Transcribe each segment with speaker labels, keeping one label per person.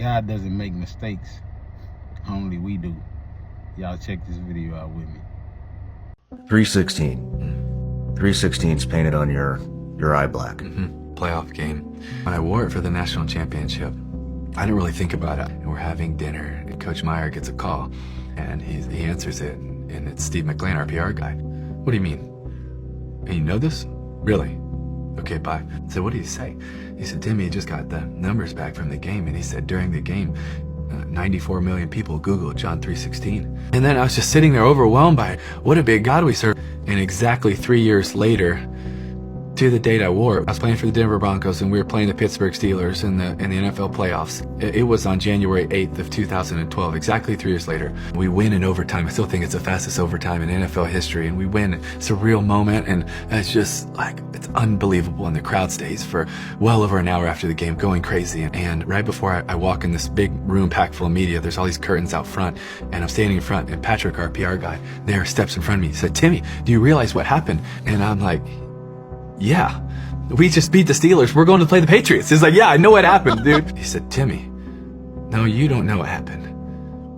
Speaker 1: God doesn't make mistakes. Only we do. Y'all check this video out with me.
Speaker 2: 316. 316's painted on your eye black.
Speaker 3: Playoff game. When I wore it for the national championship, I didn't really think about it. We're having dinner, and Coach Meyer gets a call, and he answers it, and it's Steve McLean, our PR guy. What do you mean? And you know this? Really? Okay, bye. I said, what did he say? He said, Timmy, he just got the numbers back from the game, and he said during the game, 94 million people Googled John 3:16. And then I was just sitting there overwhelmed by it. What a big God we serve. And exactly 3 years later, to the date I wore it, I was playing for the Denver Broncos and we were playing the Pittsburgh Steelers in the NFL playoffs. It was on January 8th of 2012, exactly 3 years later. We win in overtime. I still think it's the fastest overtime in NFL history, and we win. It's a real moment, and it's just like, it's unbelievable. And the crowd stays for well over an hour after the game, going crazy. And right before I walk in this big room packed full of media, there's all these curtains out front, and I'm standing in front, and Patrick, our PR guy, there steps in front of me. He said, Timmy, do you realize what happened? And I'm like, yeah, we just beat the Steelers. We're going to play the Patriots. He's like, yeah, I know what happened, dude. He said, Timmy, no, you don't know what happened.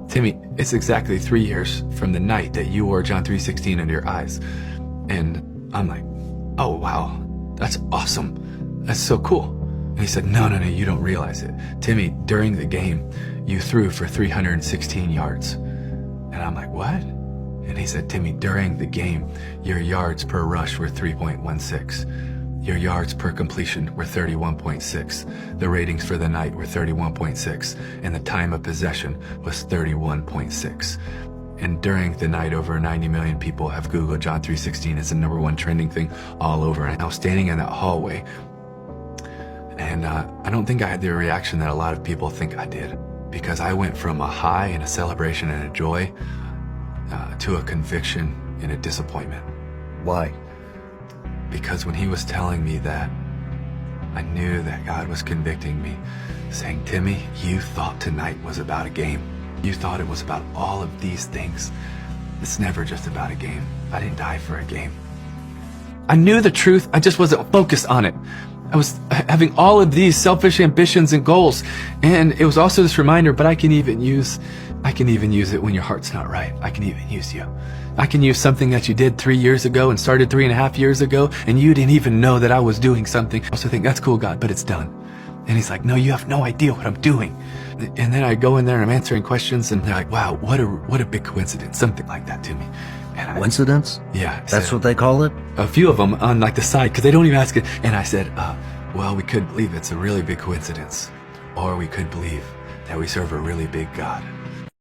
Speaker 3: Timmy, it's exactly 3 years from the night that you wore John 3:16 under your eyes. And I'm like, oh, wow, that's awesome. That's so cool. And he said, no, you don't realize it. Timmy, during the game, you threw for 316 yards. And I'm like, what? And he said, Timmy, during the game, your yards per rush were 3.16. Your yards per completion were 31.6. The ratings for the night were 31.6. And the time of possession was 31.6. And during the night, over 90 million people have Googled John 3:16. It's the #1 trending thing all over. And I was standing in that hallway, and I don't think I had the reaction that a lot of people think I did, because I went from a high and a celebration and a joy to a conviction and a disappointment.
Speaker 2: Why?
Speaker 3: Because when he was telling me that, I knew that God was convicting me, saying, Timmy, you thought tonight was about a game. You thought it was about all of these things. It's never just about a game. I didn't die for a game. I knew the truth, I just wasn't focused on it. I was having all of these selfish ambitions and goals, and it was also this reminder, but I can even use it when your heart's not right. I can even use you. I can use something that you did 3 years ago and started 3.5 years ago, and you didn't even know that I was doing something. I also think, that's cool, God, but it's done. And he's like, no, you have no idea what I'm doing. And then I go in there and I'm answering questions, and they're like, wow, what a big coincidence. Something like that to me. And
Speaker 2: Coincidence?
Speaker 3: Yeah.
Speaker 2: That's what they call it?
Speaker 3: A few of them on like the side, because they don't even ask it. And I said, well, we could believe it's a really big coincidence, or we could believe that we serve a really big God.